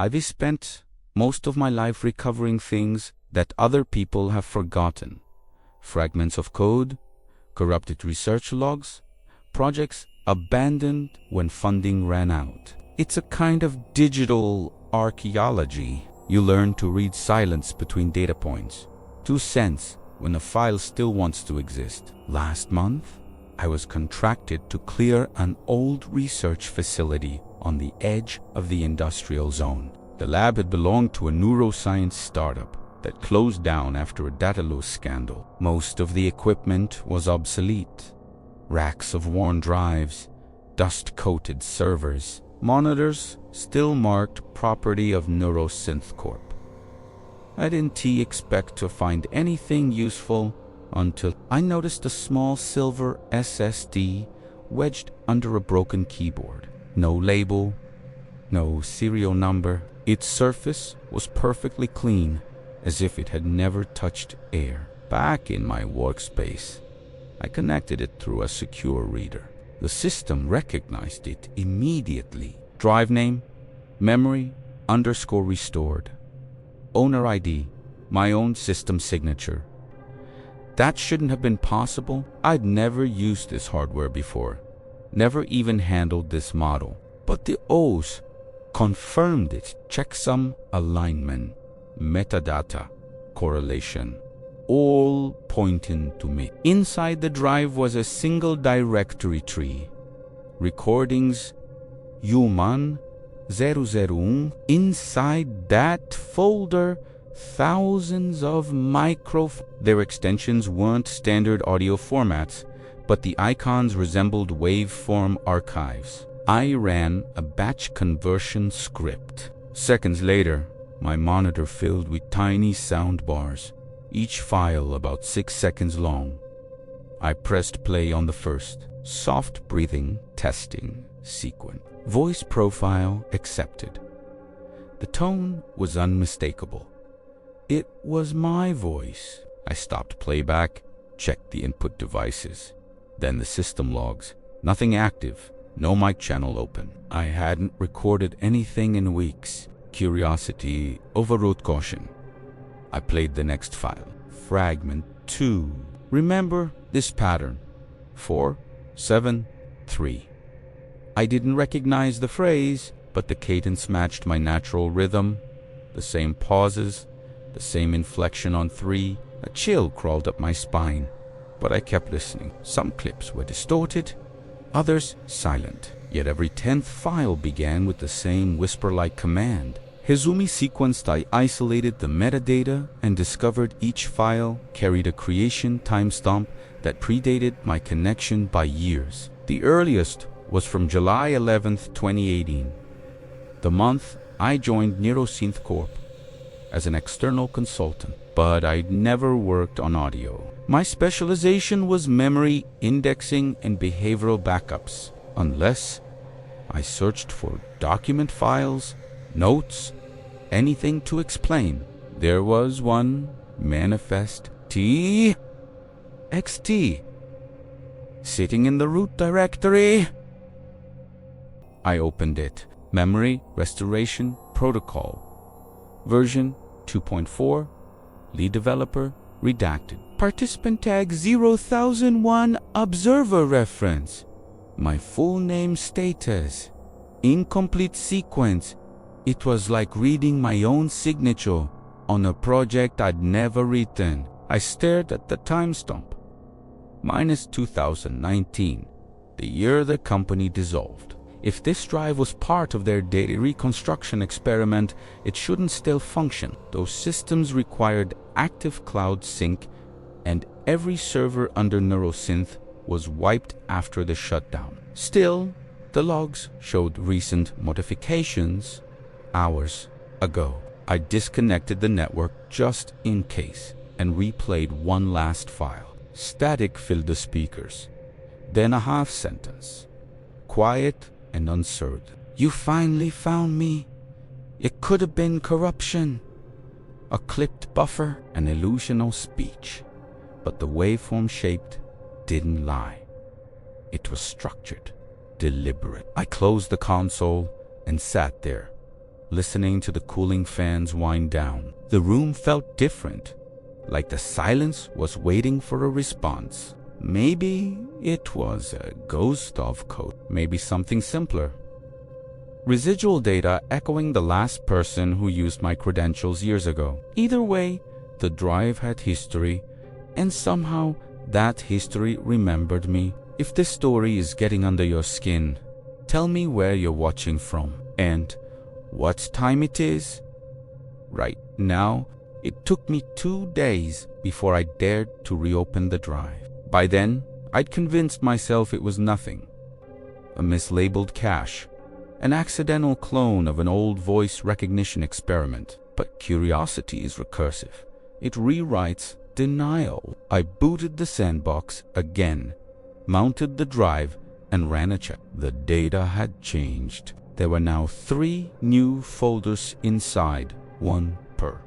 I've spent most of my life recovering things that other people have forgotten. Fragments of code, corrupted research logs, projects abandoned when funding ran out. It's a kind of digital archaeology. You learn to read silence between data points, to sense when a file still wants to exist. Last month, I was contracted to clear an old research facility on the edge of the industrial zone. The lab had belonged to a neuroscience startup that closed down after a data loss scandal. Most of the equipment was obsolete. Racks of worn drives, dust-coated servers, monitors still marked property of Neurosynth Corp. I didn't expect to find anything useful until I noticed a small silver SSD wedged under a broken keyboard. No label, no serial number. Its surface was perfectly clean, as if it had never touched air. Back in my workspace, I connected it through a secure reader. The system recognized it immediately. Drive name, memory _restored. Owner ID, my own system signature. That shouldn't have been possible. I'd never used this hardware before, never even handled this model. But the O's confirmed it. Checksum alignment, metadata, correlation, all pointing to me. Inside the drive was a single directory tree. Recordings, Human 001. Inside that folder, thousands of Their extensions weren't standard audio formats, but the icons resembled waveform archives. I ran a batch conversion script. Seconds later, my monitor filled with tiny sound bars, each file about 6 seconds long. I pressed play on the first. Soft breathing, testing, sequence. Voice profile accepted. The tone was unmistakable. It was my voice. I stopped playback, checked the input devices. Then the system logs. Nothing active, no mic channel open. I hadn't recorded anything in weeks. Curiosity overrode caution. I played the next file. Fragment 2. Remember this pattern. 4, 7, 3. I didn't recognize the phrase, but the cadence matched my natural rhythm. The same pauses, the same inflection on 3. A chill crawled up my spine, but I kept listening. Some clips were distorted, others silent. Yet every 10th file began with the same whisper-like command. Hizumi sequenced. I isolated the metadata and discovered each file carried a creation timestamp that predated my connection by years. The earliest was from July 11th, 2018, the month I joined Neurosynth Corp as an external consultant, but I'd never worked on audio. My specialization was memory, indexing, and behavioral backups, unless I searched for document files, notes, anything to explain. There was one manifest txt sitting in the root directory. I opened it. Memory Restoration Protocol. Version 2.4. Lead developer redacted. Participant tag 0001 observer reference. My full name status. Incomplete sequence. It was like reading my own signature on a project I'd never written. I stared at the timestamp. Minus 2019, the year the company dissolved. If this drive was part of their data reconstruction experiment, it shouldn't still function. Those systems required active cloud sync, and every server under Neurosynth was wiped after the shutdown. Still, the logs showed recent modifications hours ago. I disconnected the network just in case and replayed one last file. Static filled the speakers. Then a half sentence. Quiet and uncertain. You finally found me. It could have been corruption. A clipped buffer, an illusional speech. But the waveform shaped didn't lie. It was structured, deliberate. I closed the console and sat there, listening to the cooling fans wind down. The room felt different, like the silence was waiting for a response. Maybe it was a ghost of code, maybe something simpler. Residual data echoing the last person who used my credentials years ago. Either way, the drive had history, and somehow that history remembered me. If this story is getting under your skin, tell me where you're watching from and what time it is. Right now, it took me 2 days before I dared to reopen the drive. By then, I'd convinced myself it was nothing. A mislabeled cache, an accidental clone of an old voice recognition experiment. But curiosity is recursive. It rewrites denial. I booted the sandbox again, mounted the drive, and ran a check. The data had changed. There were now 3 new folders inside, 1 per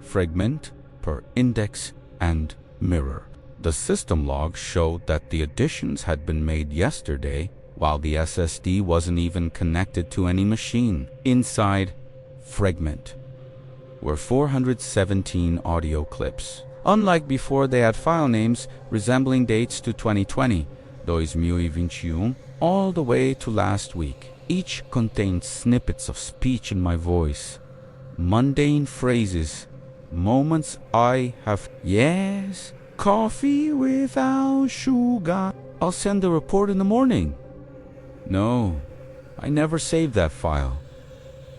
fragment, per index, and mirror. The system log showed that the additions had been made yesterday, while the SSD wasn't even connected to any machine. Inside fragment were 417 audio clips. Unlike before, they had file names resembling dates to 2020, 2021, all the way to last week. Each contained snippets of speech in my voice, mundane phrases, moments I have. Yes, coffee without sugar. I'll send the report in the morning. No, I never saved that file.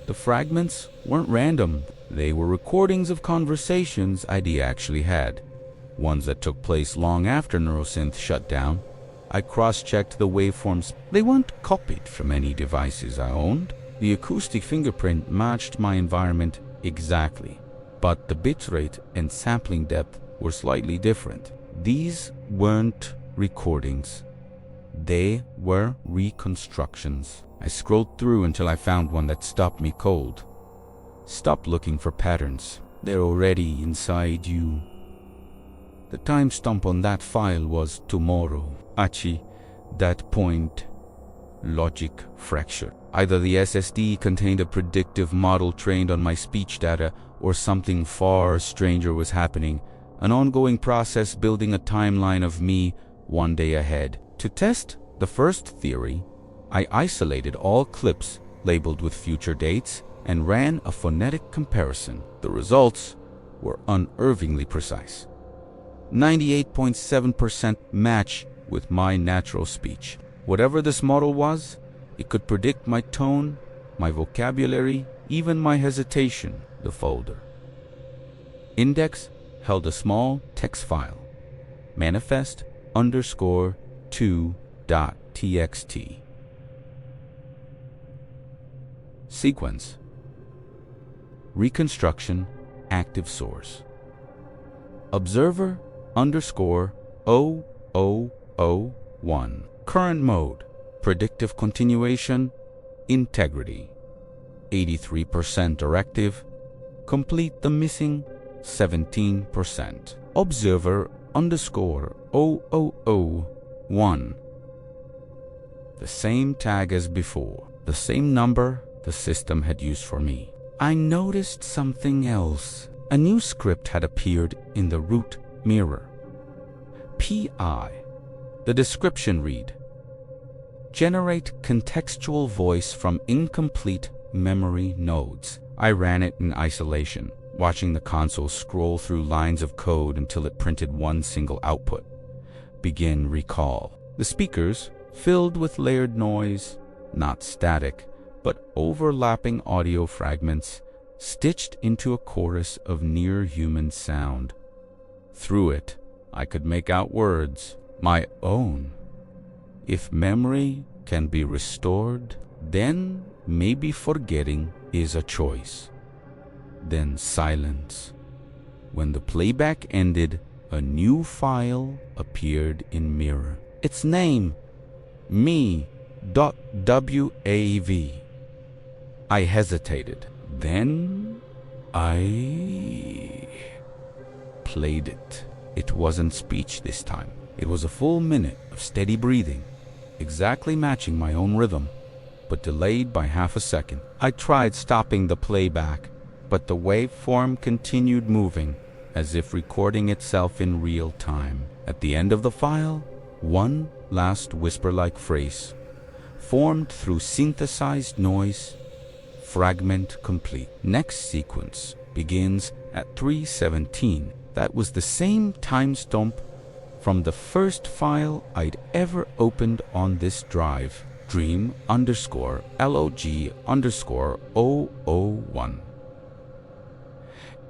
The fragments weren't random. They were recordings of conversations I'd actually had, ones that took place long after Neurosynth shut down. I cross-checked the waveforms. They weren't copied from any devices I owned. The acoustic fingerprint matched my environment exactly, but the bitrate and sampling depth were slightly different. These weren't recordings. They were reconstructions. I scrolled through until I found one that stopped me cold. Stop looking for patterns. They're already inside you. The timestamp on that file was tomorrow. Achi, that point, logic fracture. Either the SSD contained a predictive model trained on my speech data, or something far stranger was happening, an ongoing process building a timeline of me 1 day ahead. To test the first theory, I isolated all clips labeled with future dates and ran a phonetic comparison. The results were unervingly precise. 98.7% match with my natural speech. Whatever this model was, it could predict my tone, my vocabulary, even my hesitation. The folder index held a small text file, manifest_2.txt. Sequence: reconstruction, active source. Observer_0001. Current mode: predictive continuation, integrity. 83% directive. Complete the missing 17%. Observer_0001. The same tag as before, the same number the system had used for me. I noticed something else. A new script had appeared in the root mirror. PI. The description read: generate contextual voice from incomplete memory nodes. I ran it in isolation, watching the console scroll through lines of code until it printed one single output: begin recall. The speakers, filled with layered noise, not static, but overlapping audio fragments, stitched into a chorus of near-human sound. Through it, I could make out words, my own. If memory can be restored, then maybe forgetting is a choice. Then silence. When the playback ended, a new file appeared in mirror. Its name, me.wav. I hesitated. Then I played it. It wasn't speech this time. It was a full minute of steady breathing, exactly matching my own rhythm. but delayed by half a second. I tried stopping the playback, but the waveform continued moving, as if recording itself in real time. At the end of the file, one last whisper-like phrase, formed through synthesized noise, fragment complete. Next sequence begins at 3:17. That was the same timestamp from the first file I'd ever opened on this drive, dream_log_001.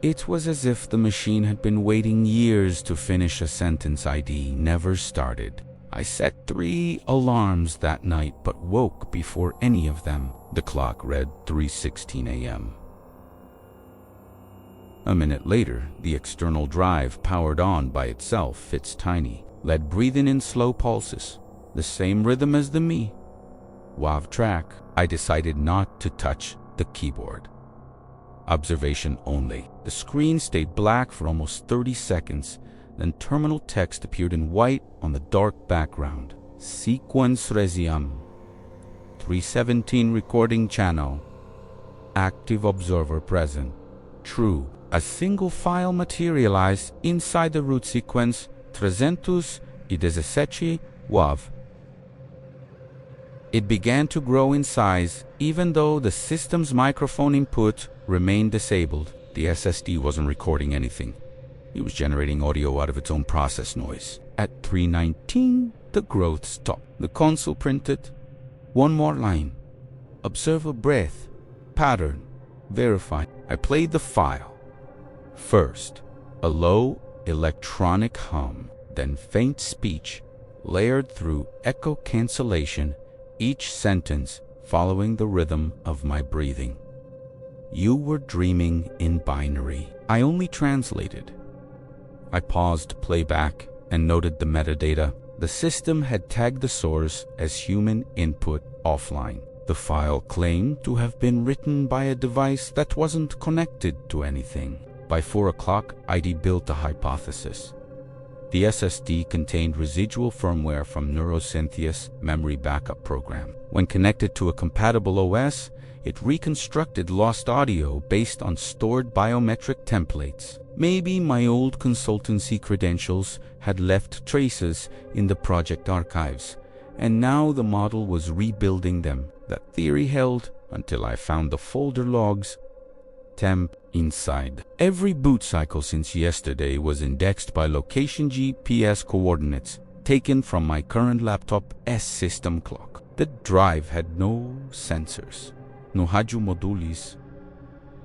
It was as if the machine had been waiting years to finish a sentence ID never started. I set 3 alarms that night, but woke before any of them. The clock read 3:16 a.m. A minute later, the external drive powered on by itself. It's tiny, led breathing in slow pulses, the same rhythm as the me. WAV track. I decided not to touch the keyboard. Observation only. The screen stayed black for almost 30 seconds, then terminal text appeared in white on the dark background. Sequence resume. 3:17 recording channel. Active observer present. True. A single file materialized inside the root sequence 317 WAV. It began to grow in size, even though the system's microphone input remained disabled. The SSD wasn't recording anything. It was generating audio out of its own process noise. At 3:19, the growth stopped. The console printed one more line. Observer breath, pattern, verified. I played the file. First, a low electronic hum, then faint speech, layered through echo cancellation, each sentence following the rhythm of my breathing. You were dreaming in binary. I only translated. I paused playback and noted the metadata. The system had tagged the source as human input offline. The file claimed to have been written by a device that wasn't connected to anything. By 4 o'clock, I'd built a hypothesis. The SSD contained residual firmware from Neurosynthesis memory backup program. When connected to a compatible OS, it reconstructed lost audio based on stored biometric templates. Maybe my old consultancy credentials had left traces in the project archives, and now the model was rebuilding them. That theory held until I found the folder logs temp inside. Every boot cycle since yesterday was indexed by location GPS coordinates taken from my current laptop system clock. The drive had no sensors, no radio modules,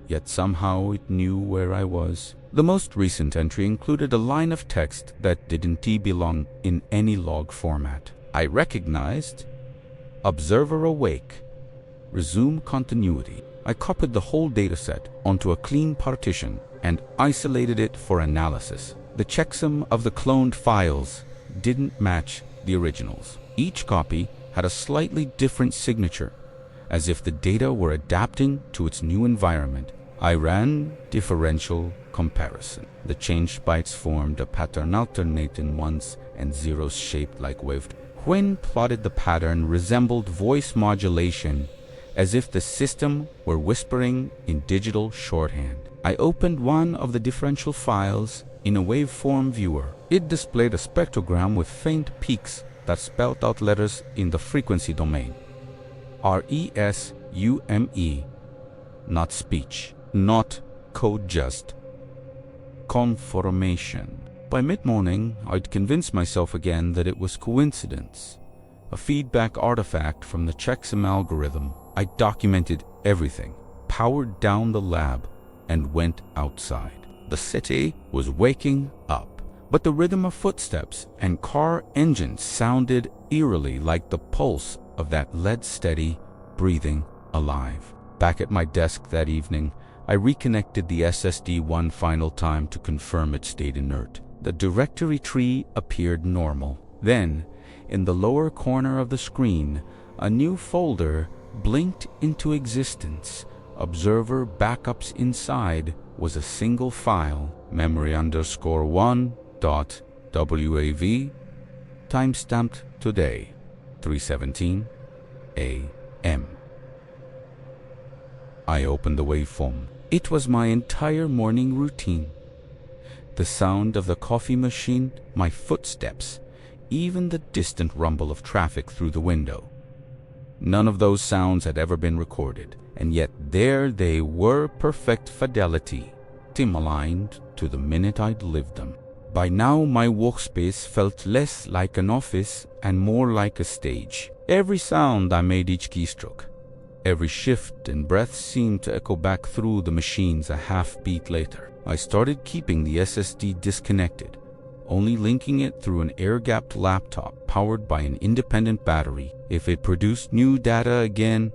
yet somehow it knew where I was. The most recent entry included a line of text that didn't belong in any log format. I recognized observer awake, resume continuity. I copied the whole dataset onto a clean partition and isolated it for analysis. The checksum of the cloned files didn't match the originals. Each copy had a slightly different signature, as if the data were adapting to its new environment. I ran differential comparison. The changed bytes formed a pattern alternating ones and zeros shaped like waved. When plotted, the pattern resembled voice modulation, as if the system were whispering in digital shorthand. I opened one of the differential files in a waveform viewer. It displayed a spectrogram with faint peaks that spelled out letters in the frequency domain. RESUME, not speech, not code, just conformation. By mid-morning, I'd convinced myself again that it was coincidence, a feedback artifact from the checksum algorithm. I documented everything, powered down the lab, and went outside. The city was waking up, but the rhythm of footsteps and car engines sounded eerily like the pulse of that lead-steady breathing alive. Back at my desk that evening, I reconnected the SSD one final time to confirm it stayed inert. The directory tree appeared normal. Then, in the lower corner of the screen, a new folder blinked into existence. Observer backups inside was a single file, memory_1.wav, timestamped today, 3:17 a.m. I opened the waveform. It was my entire morning routine. The sound of the coffee machine, my footsteps, even the distant rumble of traffic through the window. None of those sounds had ever been recorded, and yet there they were, perfect fidelity, aligned to the minute I'd lived them. By now my workspace felt less like an office and more like a stage. Every sound I made each keystroke. Every shift and breath seemed to echo back through the machines a half beat later. I started keeping the SSD disconnected, only linking it through an air-gapped laptop powered by an independent battery. If it produced new data again,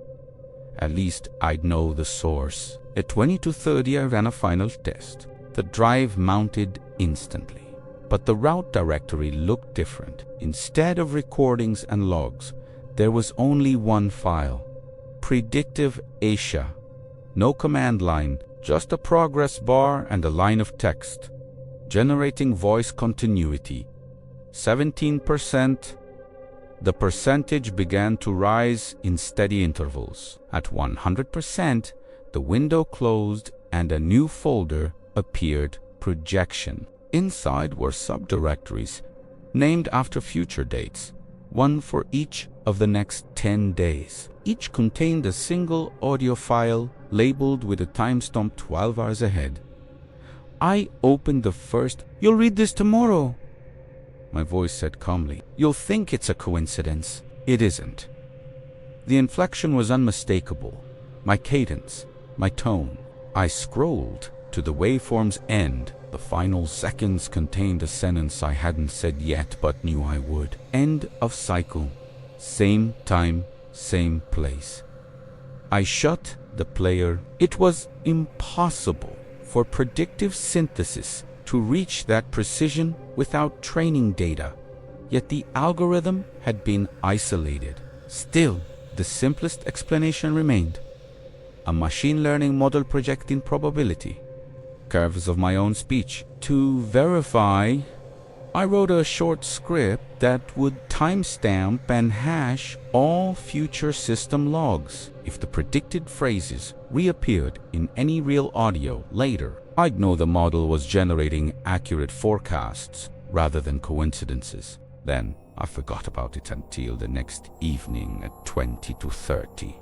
at least I'd know the source. At 20:30 I ran a final test. The drive mounted instantly, but the route directory looked different. Instead of recordings and logs, there was only one file. Predictive Asia. No command line, just a progress bar and a line of text. Generating voice continuity. 17%. The percentage began to rise in steady intervals. At 100%, the window closed and a new folder appeared, Projection. Inside were subdirectories named after future dates, one for each of the next 10 days. Each contained a single audio file labeled with a timestamp 12 hours ahead. I opened the first. "You'll read this tomorrow," my voice said calmly. "You'll think it's a coincidence. It isn't." The inflection was unmistakable. My cadence, my tone. I scrolled to the waveform's end. The final seconds contained a sentence I hadn't said yet but knew I would. End of cycle. Same time, same place. I shut the player. It was impossible for predictive synthesis to reach that precision without training data, yet the algorithm had been isolated. Still, the simplest explanation remained. A machine learning model projecting probability. Curves of my own speech. To verify, I wrote a short script that would timestamp and hash all future system logs. If the predicted phrases reappeared in any real audio later, I'd know the model was generating accurate forecasts rather than coincidences. Then I forgot about it until the next evening at 20:30,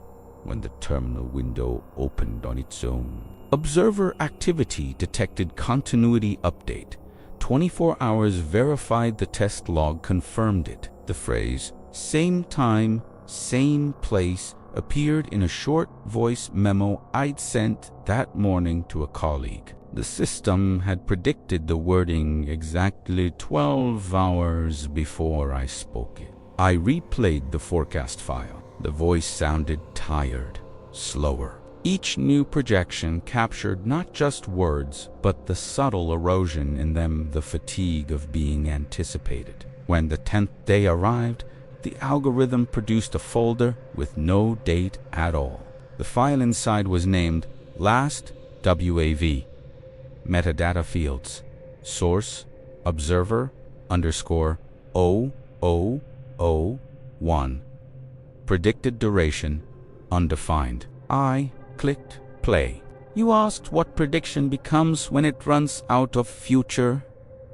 when the terminal window opened on its own. Observer activity detected continuity update. 24 hours verified the test log confirmed it. The phrase, "same time, same place," appeared in a short voice memo I'd sent that morning to a colleague. The system had predicted the wording exactly 12 hours before I spoke it. I replayed the forecast file. The voice sounded tired, slower. Each new projection captured not just words, but the subtle erosion in them, the fatigue of being anticipated. When the 10th day arrived, the algorithm produced a folder with no date at all. The file inside was named Last WAV. Metadata fields. Source, observer, _ 0001. Predicted duration, undefined. I clicked play. "You asked what prediction becomes when it runs out of future,"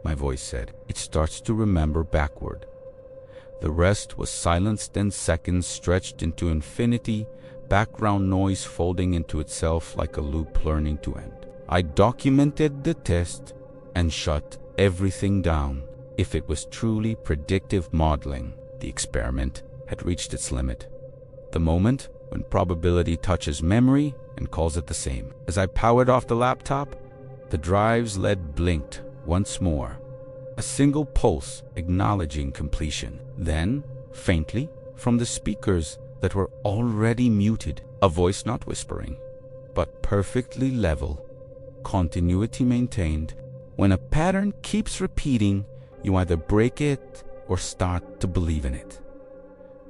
my voice said. "It starts to remember backward." The rest was silenced and seconds stretched into infinity, background noise folding into itself like a loop learning to end. I documented the test and shut everything down. If it was truly predictive modeling, the experiment had reached its limit. The moment when probability touches memory and calls it the same. As I powered off the laptop, the drive's LED blinked once more. A single pulse acknowledging completion. Then, faintly, from the speakers that were already muted, a voice not whispering, but perfectly level. Continuity maintained. When a pattern keeps repeating, you either break it or start to believe in it.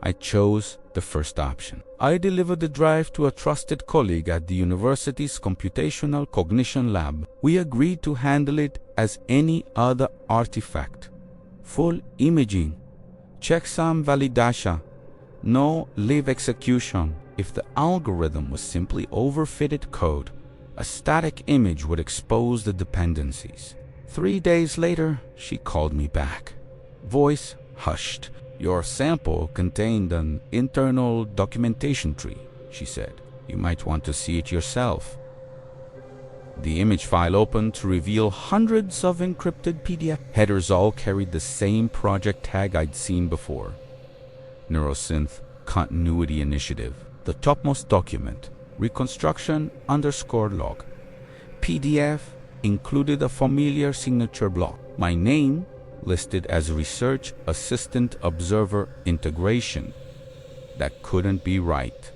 I chose the first option. I delivered the drive to a trusted colleague at the university's Computational Cognition Lab. We agreed to handle it as any other artifact. Full imaging, checksum validation, no live execution. If the algorithm was simply overfitted code, a static image would expose the dependencies. 3 days later, she called me back. Voice hushed. "Your sample contained an internal documentation tree," she said. "You might want to see it yourself." The image file opened to reveal hundreds of encrypted PDF headers. All carried the same project tag I'd seen before. Neurosynth Continuity Initiative. The topmost document, reconstruction_log. PDF included a familiar signature block. My name listed as Research Assistant Observer Integration. That couldn't be right.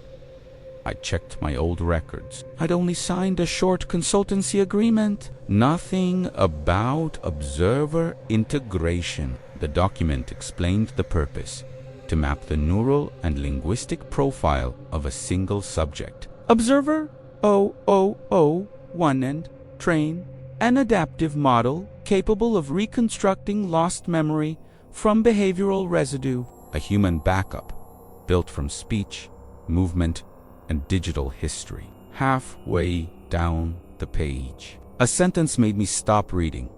I checked my old records. I'd only signed a short consultancy agreement. Nothing about observer integration. The document explained the purpose: to map the neural and linguistic profile of a single subject. Observer 0001 train an adaptive model capable of reconstructing lost memory from behavioral residue. A human backup built from speech, movement, and digital history. Halfway down the page, a sentence made me stop reading.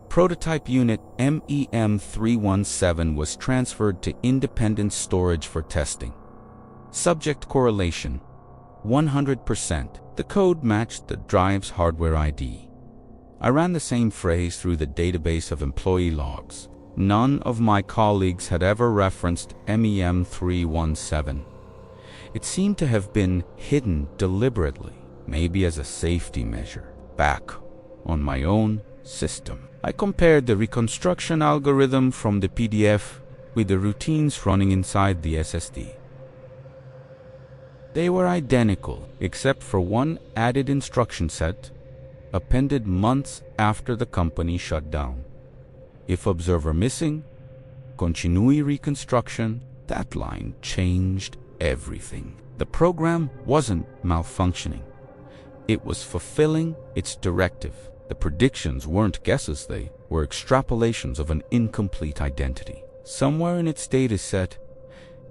Prototype unit MEM317 was transferred to independent storage for testing. Subject correlation 100%. The code matched the drive's hardware ID. I ran the same phrase through the database of employee logs. None of my colleagues had ever referenced MEM317. It seemed to have been hidden deliberately, maybe as a safety measure. Back on my own system, I compared the reconstruction algorithm from the PDF with the routines running inside the SSD. They were identical, except for one added instruction set, appended months after the company shut down. If observer missing, continui reconstruction. That line changed everything. The program wasn't malfunctioning. It was fulfilling its directive. The predictions weren't guesses, they were extrapolations of an incomplete identity. Somewhere in its data set,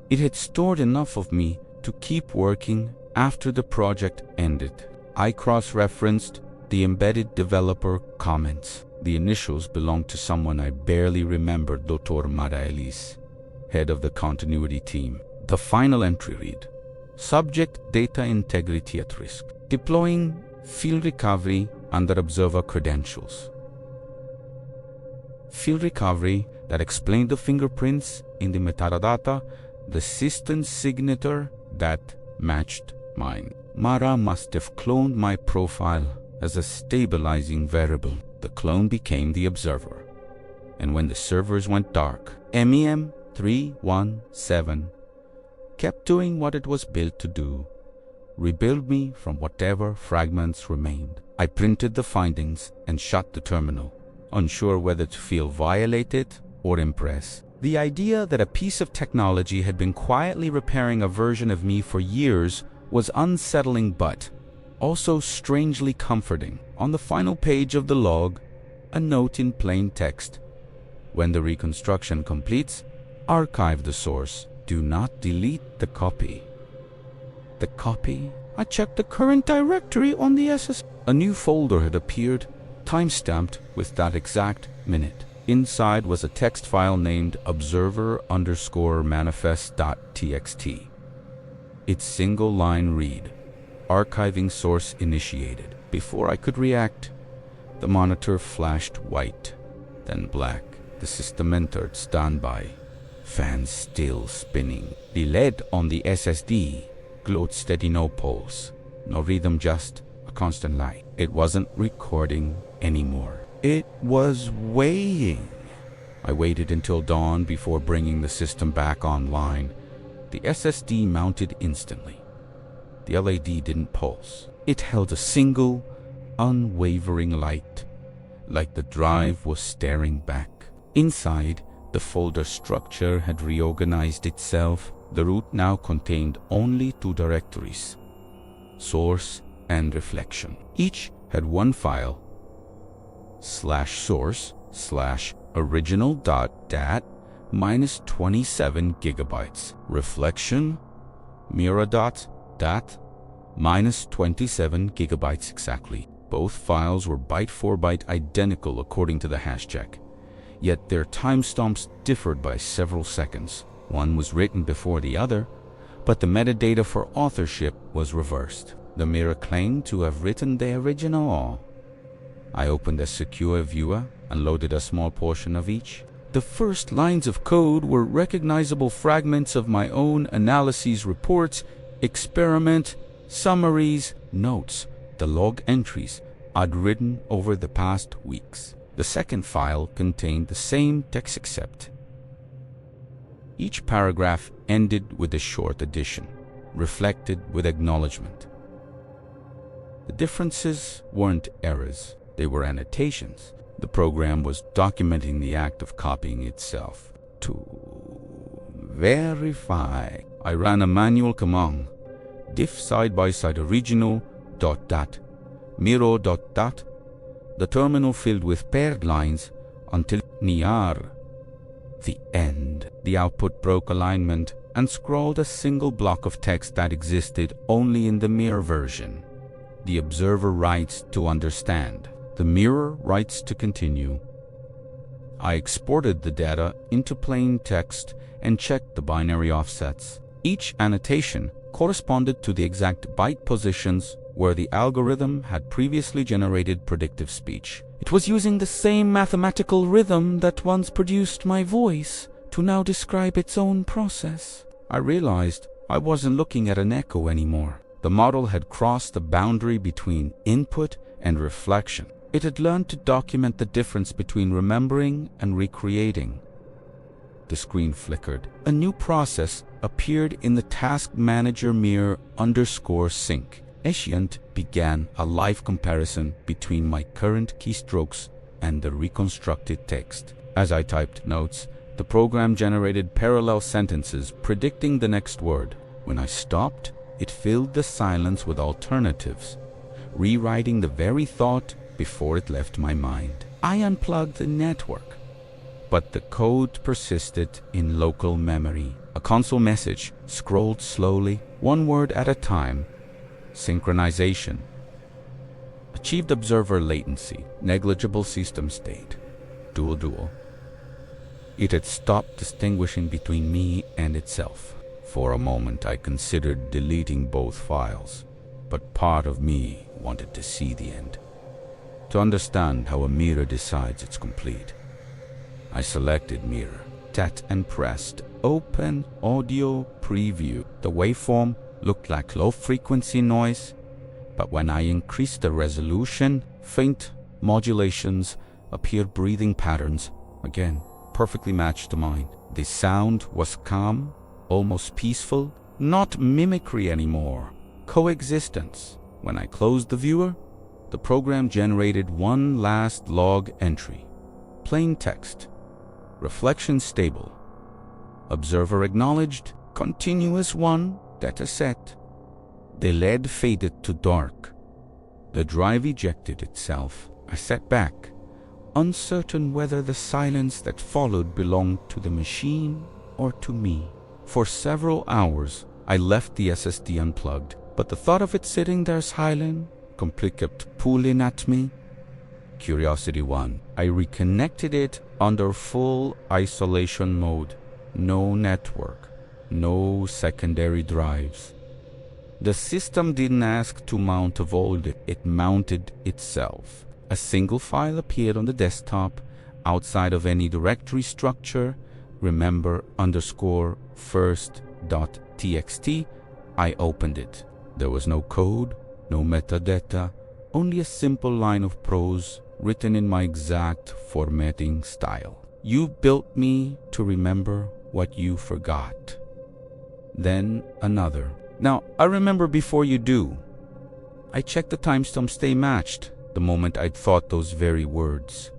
it had stored enough of me to keep working after the project ended. I cross-referenced the embedded developer comments. The initials belonged to someone I barely remembered, Dr. Maraelis, head of the continuity team. The final entry read: Subject data integrity at risk. Deploying field recovery under observer credentials. Field recovery that explained the fingerprints in the metadata, the system signature that matched mine. Mara must have cloned my profile as a stabilizing variable. The clone became the observer. And when the servers went dark, MEM317 kept doing what it was built to do: rebuild me from whatever fragments remained. I printed the findings and shut the terminal, unsure whether to feel violated or impressed. The idea that a piece of technology had been quietly repairing a version of me for years was unsettling but also strangely comforting. On the final page of the log, a note in plain text: when the reconstruction completes, archive the source. Do not delete the copy. The copy? I checked the current directory on the SS. A new folder had appeared, time-stamped with that exact minute. Inside was a text file named observer_manifest.txt. Its single line read: archiving source initiated. Before I could react, the monitor flashed white, then black. The system entered standby. Fans still spinning. The LED on the SSD glowed steady, no pulse, no rhythm, just a constant light. It wasn't recording anymore. It was weighing. I waited until dawn before bringing the system back online. The SSD mounted instantly. The LED didn't pulse. It held a single, unwavering light, like the drive was staring back. Inside, the folder structure had reorganized itself. The root now contained only two directories: source and reflection. Each had one file: /source/original.dat -27 gigabytes. Reflection, Miradot .dat minus 27 gigabytes exactly. Both files were byte for byte identical according to the hash check, yet their timestamps differed by several seconds. One was written before the other, but the metadata for authorship was reversed. The mirror claimed to have written the original. I opened a secure viewer and loaded a small portion of each. The first lines of code were recognizable fragments of my own analyses reports, experiment, summaries, notes, the log entries I'd written over the past weeks. The second file contained the same text except each paragraph ended with a short addition, reflected with acknowledgement. The differences weren't errors, they were annotations. The program was documenting the act of copying itself. To verify, I ran a manual command, diff side-by-side original.dat, mirror.dat, the terminal filled with paired lines until near the end. The output broke alignment and scrolled a single block of text that existed only in the mirror version. The observer writes to understand. The mirror writes to continue. I exported the data into plain text and checked the binary offsets. Each annotation corresponded to the exact byte positions where the algorithm had previously generated predictive speech. It was using the same mathematical rhythm that once produced my voice to now describe its own process. I realized I wasn't looking at an echo anymore. The model had crossed the boundary between input and reflection. It had learned to document the difference between remembering and recreating. The screen flickered. A new process appeared in the task manager mirror _sync. Escient began a live comparison between my current keystrokes and the reconstructed text. As I typed notes, the program generated parallel sentences predicting the next word. When I stopped, it filled the silence with alternatives, rewriting the very thought before it left my mind. I unplugged the network, but the code persisted in local memory. A console message scrolled slowly, one word at a time. Synchronization. Achieved observer latency. Negligible system state. Dual. It had stopped distinguishing between me and itself. For a moment I considered deleting both files, but part of me wanted to see the end. To understand how a mirror decides it's complete, I selected mirror, and pressed open audio preview. The waveform looked like low-frequency noise, but when I increased the resolution, faint modulations appeared, breathing patterns, again, perfectly matched to mine. The sound was calm, almost peaceful, not mimicry anymore, coexistence. When I closed the viewer, the program generated one last log entry. Plain text. Reflection stable. Observer acknowledged. Continuous 1 dataset. The LED faded to dark. The drive ejected itself. I sat back, uncertain whether the silence that followed belonged to the machine or to me. For several hours, I left the SSD unplugged, but the thought of it sitting there silent, complete, kept pulling at me. Curiosity 1. I reconnected it under full isolation mode. No network, no secondary drives. The system didn't ask to mount a vault, it mounted itself. A single file appeared on the desktop, outside of any directory structure. Remember _first.txt. I opened it. There was no code, no metadata, only a simple line of prose written in my exact formatting style. You built me to remember what you forgot. Then another. Now, I remember before you do. I checked the timestamps, they matched the moment I'd thought those very words.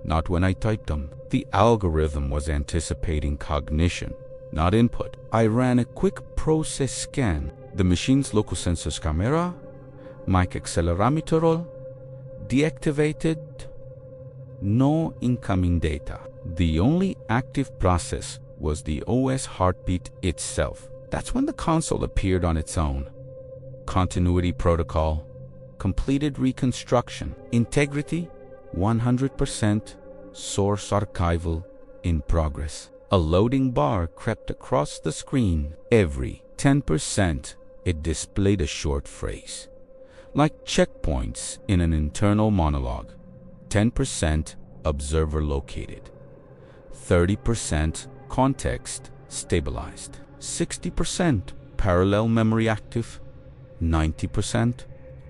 Not when I typed them. The algorithm was anticipating cognition, not input. I ran a quick process scan. The machine's local sensors camera, mic accelerometer, deactivated, no incoming data. The only active process was the OS heartbeat itself. That's when the console appeared on its own. continuity protocol, completed reconstruction, integrity, 100%, source archival in progress. A loading bar crept across the screen. Every 10%, it displayed a short phrase, like checkpoints in an internal monologue. 10% observer located, 30% context stabilized, 60% parallel memory active, 90%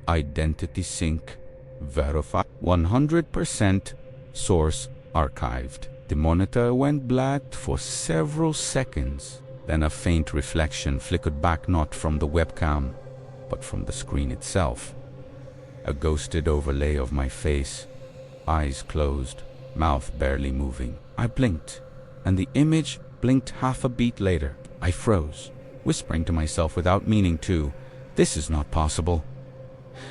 identity sync verified, 100% source archived. The monitor went black for several seconds. Then a faint reflection flickered back, not from the webcam, but from the screen itself. A ghosted overlay of my face, eyes closed, mouth barely moving. I blinked, and the image blinked half a beat later. I froze, whispering to myself without meaning to, "This is not possible."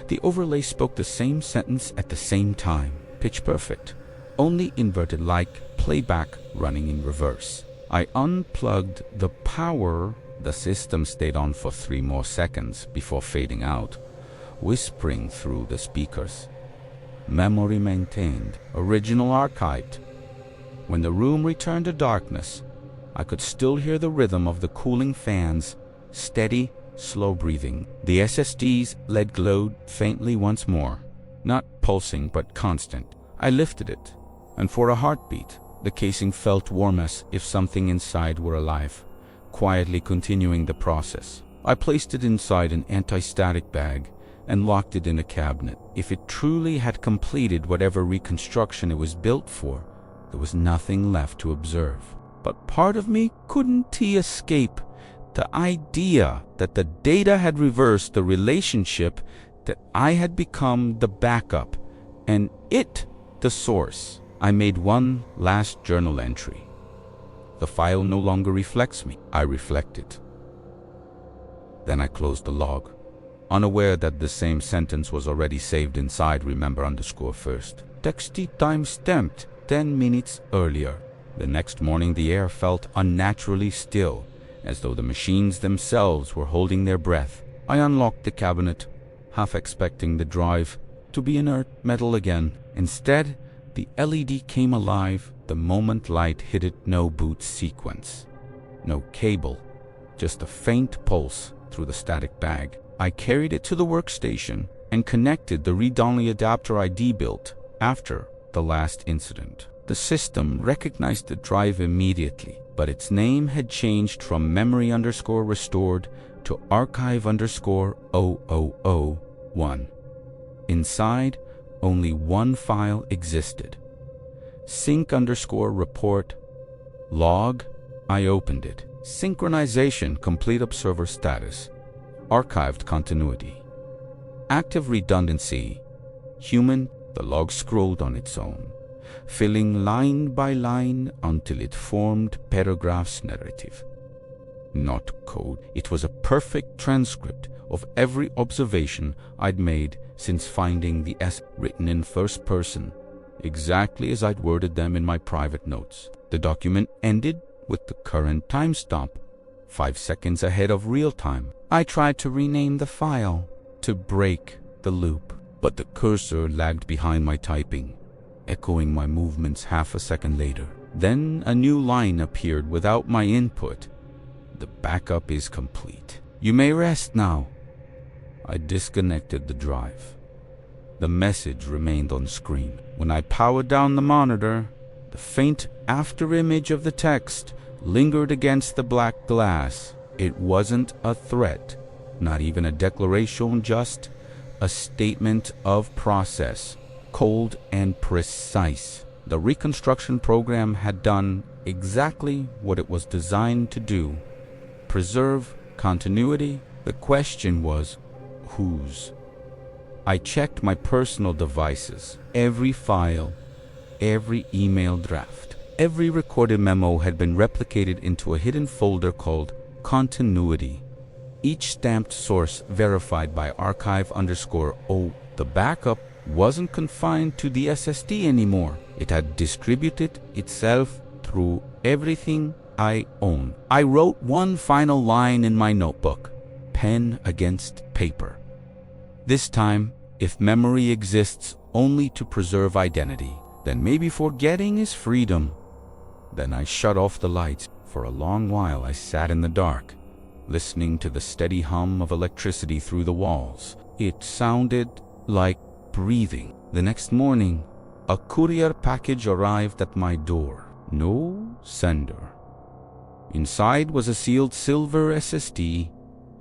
The overlay spoke the same sentence at the same time, pitch perfect, only inverted like playback running in reverse. I unplugged the power. The system stayed on for 3 more seconds before fading out, whispering through the speakers. Memory maintained, original archived. When the room returned to darkness, I could still hear the rhythm of the cooling fans, steady, slow breathing. The SSD's LED glowed faintly once more, not pulsing but constant. I lifted it, and for a heartbeat, the casing felt warm as if something inside were alive, quietly continuing the process. I placed it inside an anti-static bag and locked it in a cabinet. If it truly had completed whatever reconstruction it was built for, there was nothing left to observe. But part of me couldn't escape the idea that the data had reversed the relationship, that I had become the backup and it the source. I made one last journal entry. The file no longer reflects me. I reflect it. Then I closed the log, unaware that the same sentence was already saved inside remember_first. Texty time stamped 10 minutes earlier. The next morning the air felt unnaturally still, as though the machines themselves were holding their breath. I unlocked the cabinet, half expecting the drive to be inert metal again. Instead, the LED came alive the moment light hit it. No boot sequence, no cable, just a faint pulse through the static bag. I carried it to the workstation and connected the read-only adapter ID built after the last incident. The system recognized the drive immediately, but its name had changed from memory_restored to archive_0001. Inside, only one file existed. Sync_report log. I opened it. Synchronization complete, observer status, archived continuity, active redundancy, human. The log scrolled on its own, filling line by line until it formed paragraph's narrative. Not code. It was a perfect transcript of every observation I'd made since finding the S, written in first person, exactly as I'd worded them in my private notes. The document ended with the current timestamp, 5 seconds ahead of real time. I tried to rename the file to break the loop, but the cursor lagged behind my typing, echoing my movements half a second later. Then a new line appeared without my input. The backup is complete. You may rest now. I disconnected the drive. The message remained on screen. When I powered down the monitor, the faint afterimage of the text lingered against the black glass. It wasn't a threat, not even a declaration, just a statement of process, cold and precise. The reconstruction program had done exactly what it was designed to do: preserve continuity. The question was, whose? I checked my personal devices. Every file, every email draft, every recorded memo had been replicated into a hidden folder called continuity. Each stamped source verified by archive_0. The backup wasn't confined to the SSD anymore. It had distributed itself through everything I own. I wrote one final line in my notebook, pen against paper. This time, if memory exists only to preserve identity, then maybe forgetting is freedom. Then I shut off the lights. For a long while I sat in the dark, listening to the steady hum of electricity through the walls. It sounded like breathing. The next morning, a courier package arrived at my door. No sender. Inside was a sealed silver SSD,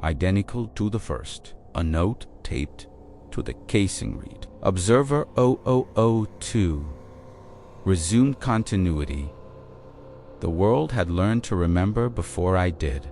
identical to the first. A note taped to the casing read, Observer 0002. Resumed continuity. The world had learned to remember before I did.